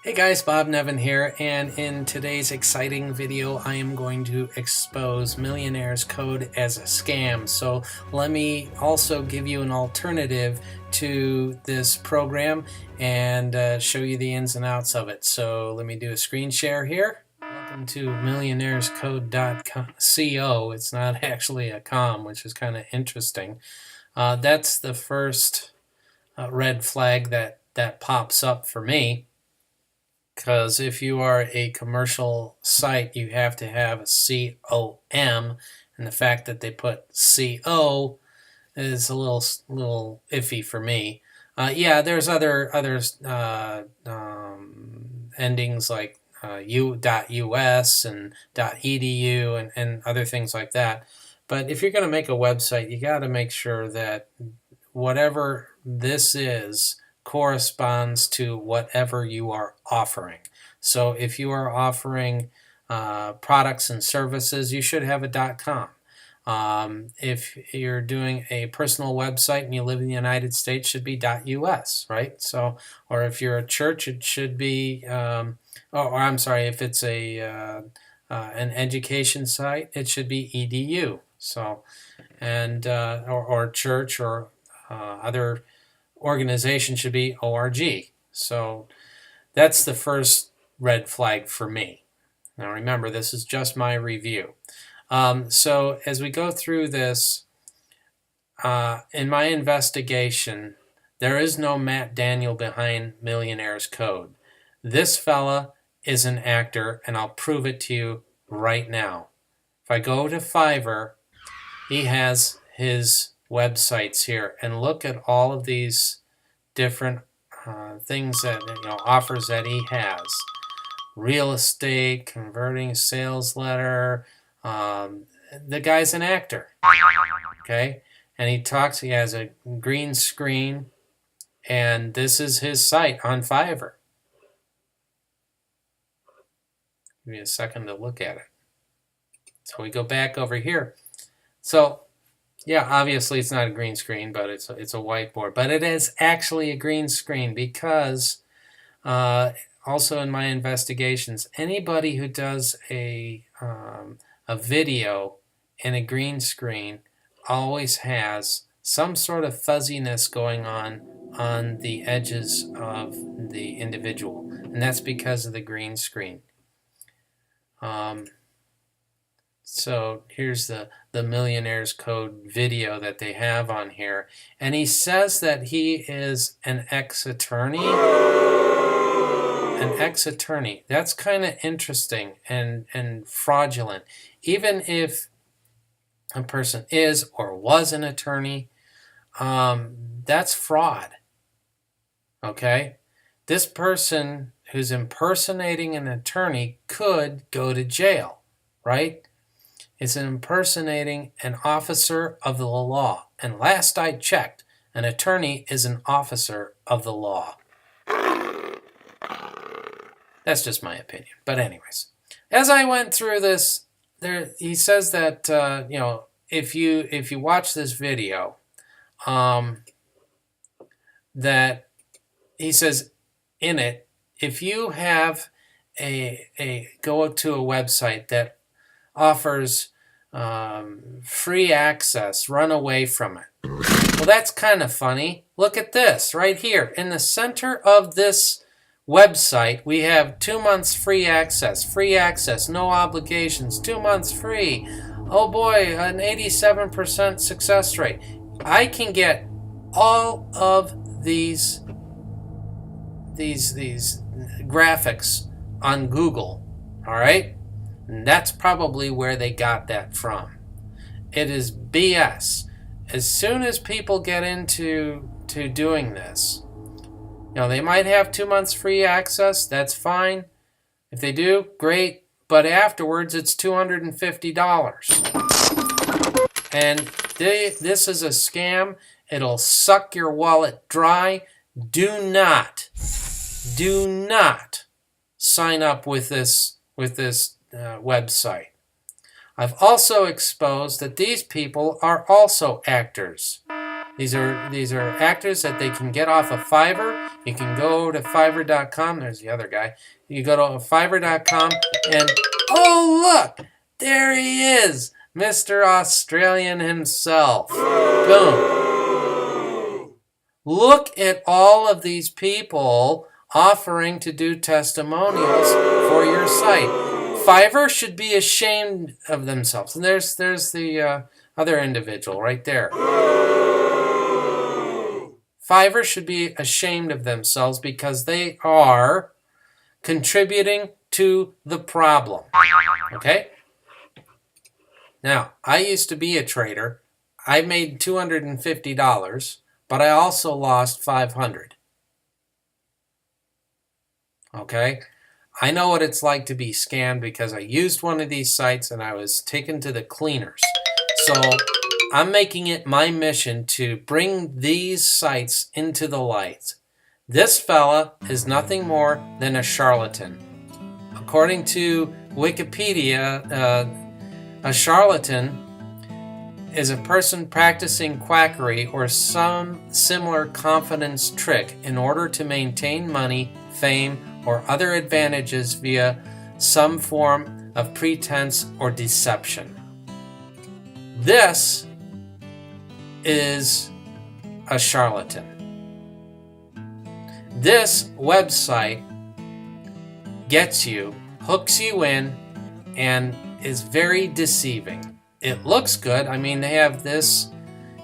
Hey guys, Bob Nevin here, and in today's exciting video I am going to expose Millionaires Code as a scam. So let me also give you an alternative to this program and show you the ins and outs of it. So let me do a screen share here. Welcome to millionairescode.co. It's not actually a com, which is kind of interesting. That's the first red flag that pops up for me. Because if you are a commercial site, you have to have a COM, and the fact that they put CO is a little iffy for me. Yeah, there's other endings like .us and .edu and other things like that. But if you're going to make a website, you got to make sure that whatever this is corresponds to whatever you are offering. So if you are offering products and services, you should have a .com. If you're doing a personal website and you live in the United States, it should be .us, right? So, or if you're a church, it should be, or I'm sorry, if it's an education site, it should be .edu. So, and or church or other organization should be .org. So that's the first red flag for me. Now remember, this is just my review. So as we go through this, in my investigation, there is no Matt Daniel behind Millionaires Code. This fella is an actor, and I'll prove it to you right now. If I go to Fiverr, he has his websites here, and look at all of these different things that, offers that he has. Real estate, converting sales letter. The guy's an actor, okay? And he has a green screen, and this is his site on Fiverr. Give me a second to look at it. So we go back over here. So yeah, obviously it's not a green screen, but it's a whiteboard. But it is actually a green screen because also in my investigations, anybody who does a video in a green screen always has some sort of fuzziness going on the edges of the individual, and that's because of the green screen. So here's the Millionaires Code video that they have on here. And he says that he is an ex-attorney. An ex-attorney. That's kind of interesting and fraudulent. Even if a person is or was an attorney, that's fraud. Okay? This person who's impersonating an attorney could go to jail, right? It's impersonating an officer of the law. And last I checked, an attorney is an officer of the law. That's just my opinion. But anyways, as I went through this, he says that if you watch this video, that he says in it, if you have go to a website that offers free access, run away from it. Well, that's kind of funny. Look at this right here. In the center of this website, we have 2 months free access, no obligations, 2 months free. Oh boy, an 87% success rate. I can get all of these graphics on Google, all right? And that's probably where they got that from. It is BS. As soon as people get into doing this, they might have 2 months free access. That's fine. If they do, great. But afterwards, it's $250. And this is a scam. It'll suck your wallet dry. Do not sign up with this website. I've also exposed that these people are also actors. These are actors that they can get off of Fiverr. You can go to Fiverr.com. There's the other guy. You go to Fiverr.com and, oh, look, there he is, Mr. Australian himself. Boom. Look at all of these people offering to do testimonials for your site. Fiverr should be ashamed of themselves. And there's the other individual right there. Fiverr should be ashamed of themselves because they are contributing to the problem. Okay? Now, I used to be a trader. I made $250, but I also lost $500. Okay? I know what it's like to be scammed because I used one of these sites and I was taken to the cleaners. So I'm making it my mission to bring these sites into the light. This fella is nothing more than a charlatan. According to Wikipedia, a charlatan is a person practicing quackery or some similar confidence trick in order to maintain money, fame, or other advantages via some form of pretense or deception. This is a charlatan. This website gets you, hooks you in, and is very deceiving. It looks good. I mean, they have this,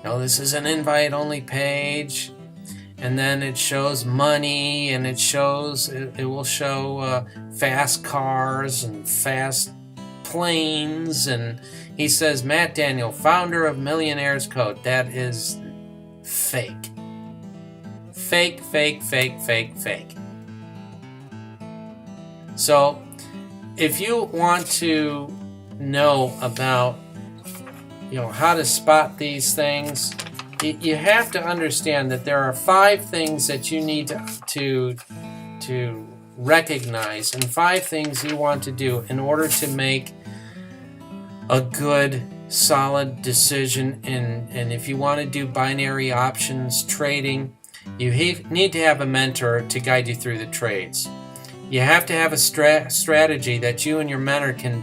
this is an invite-only page, and then it shows money, and it will show fast cars and fast planes, and he says, Matt Daniel, founder of Millionaires Code. That is fake. Fake, fake, fake, fake, fake. So, if you want to know about, how to spot these things, you have to understand that there are 5 things that you need to recognize, and 5 things you want to do in order to make a good, solid decision. And if you want to do binary options trading, you need to have a mentor to guide you through the trades. You have to have a strategy that you and your mentor can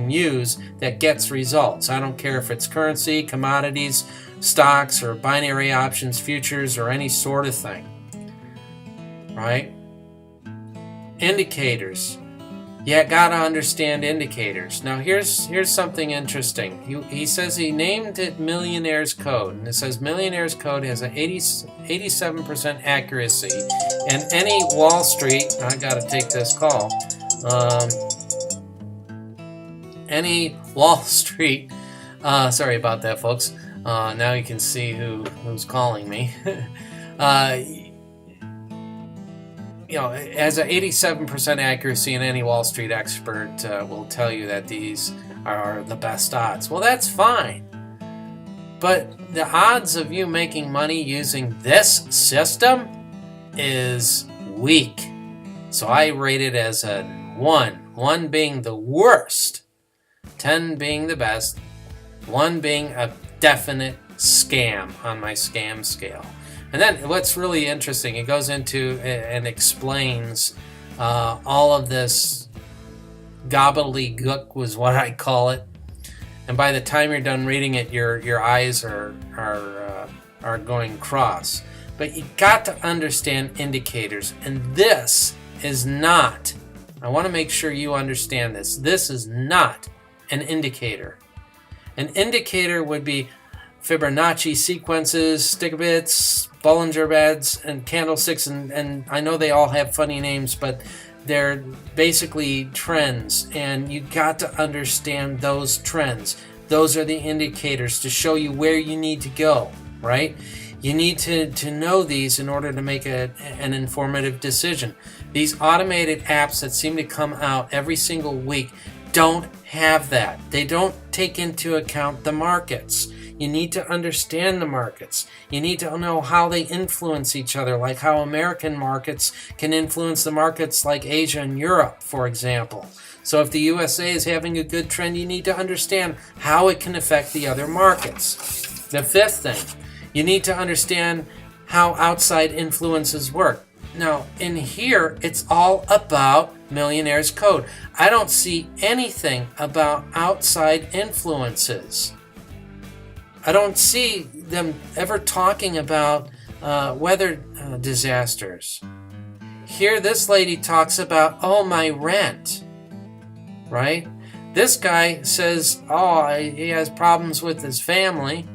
use that gets results. I don't care if it's currency, commodities, stocks, or binary options, futures, or any sort of thing. Right? Indicators. You gotta understand indicators. Now here's something interesting. He says he named it Millionaires Code, and it says Millionaires Code has an 87% accuracy, and any Wall Street, I gotta take this call, any Wall Street, sorry about that, folks. Now you can see who's calling me. It has an 87% accuracy, and any Wall Street expert will tell you that these are the best odds. Well, that's fine. But the odds of you making money using this system is weak. So I rate it as a 1. 1 being the worst, 10 being the best, 1 being a definite scam on my scam scale. And then what's really interesting, it goes into and explains all of this gobbledygook was what I call it. And by the time you're done reading it, your eyes are going cross. But you got to understand indicators, and this is not. I want to make sure you understand this. This is not an indicator. An indicator would be Fibonacci sequences, Stigabits, Bollinger Bands, and candlesticks, and I know they all have funny names, but they're basically trends, and you got to understand those trends. Those are the indicators to show you where you need to go, right? You need to know these in order to make an informative decision. These automated apps that seem to come out every single week don't have that. They don't take into account the markets. You need to understand the markets. You need to know how they influence each other, like how American markets can influence the markets like Asia and Europe, for example. So if the USA is having a good trend, you need to understand how it can affect the other markets. The fifth thing, you need to understand how outside influences work. Now, in here, it's all about Millionaires Code. I don't see anything about outside influences. I don't see them ever talking about weather disasters. Here, this lady talks about, oh, my rent, right? This guy says, oh, he has problems with his family,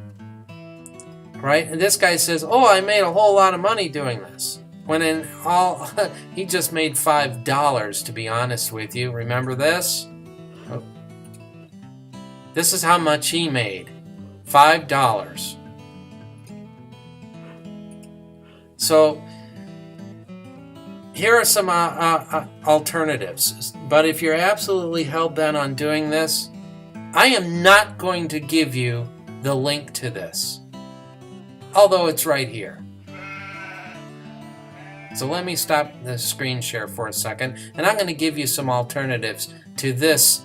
right? And this guy says, oh, I made a whole lot of money doing this. When in all, he just made $5, to be honest with you. Remember this? Oh. This is how much he made. $5. So here are some alternatives. But if you're absolutely hell-bent on doing this, I am not going to give you the link to this, although it's right here. So let me stop the screen share for a second, and I'm going to give you some alternatives to this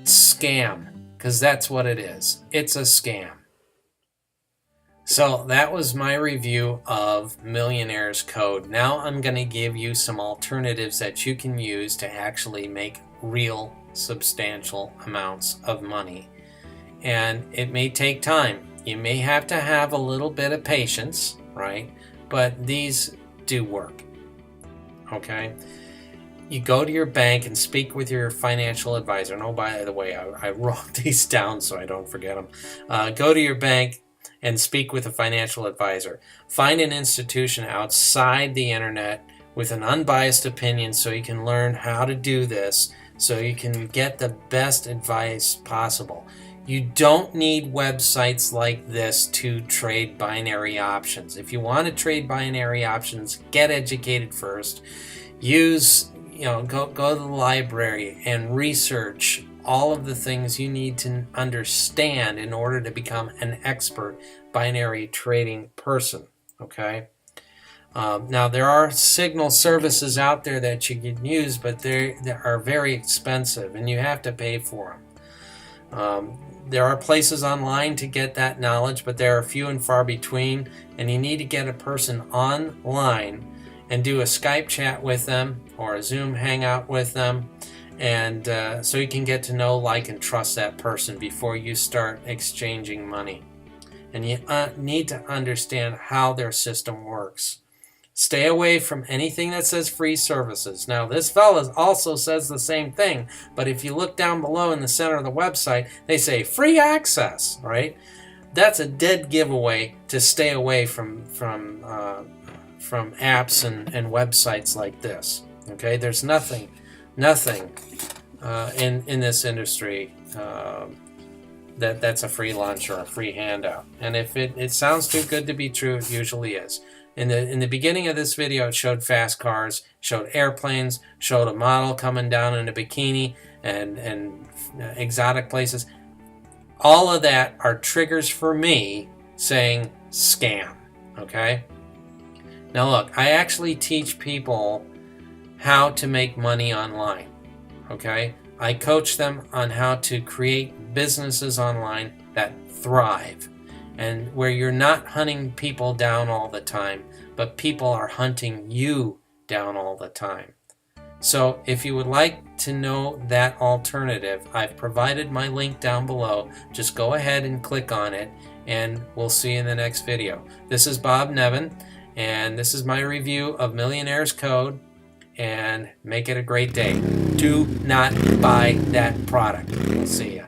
scam, because that's what it is. It's a scam. So that was my review of Millionaires Code. Now I'm going to give you some alternatives that you can use to actually make real substantial amounts of money. And it may take time. You may have to have a little bit of patience, right? But these do work. Okay? You go to your bank and speak with your financial advisor. And oh, by the way, I wrote these down so I don't forget them. Go to your bank and speak with a financial advisor. Find an institution outside the internet with an unbiased opinion so you can learn how to do this, so you can get the best advice possible. You don't need websites like this to trade binary options. If you want to trade binary options, get educated first. Go to the library and research all of the things you need to understand in order to become an expert binary trading person, okay? Now, there are signal services out there that you can use, but they are very expensive, and you have to pay for them. There are places online to get that knowledge, but they are few and far between, and you need to get a person online and do a Skype chat with them or a Zoom hangout with them, and so you can get to know, like, and trust that person before you start exchanging money. And you need to understand how their system works. Stay away from anything that says free services. Now, this fellow also says the same thing, but if you look down below in the center of the website, they say free access, right? That's a dead giveaway to stay away from apps and websites like this. Okay, there's nothing in this industry that's a free lunch or a free handout. And if it sounds too good to be true, it usually is. In the beginning of this video, it showed fast cars, showed airplanes, showed a model coming down in a bikini, and exotic places. All of that are triggers for me saying scam, okay? Now look, I actually teach people how to make money online, okay? I coach them on how to create businesses online that thrive, and where you're not hunting people down all the time, but people are hunting you down all the time. So if you would like to know that alternative, I've provided my link down below. Just go ahead and click on it, and we'll see you in the next video. This is Bob Nevin, and this is my review of Millionaires Code, and make it a great day. Do not buy that product. We'll see you.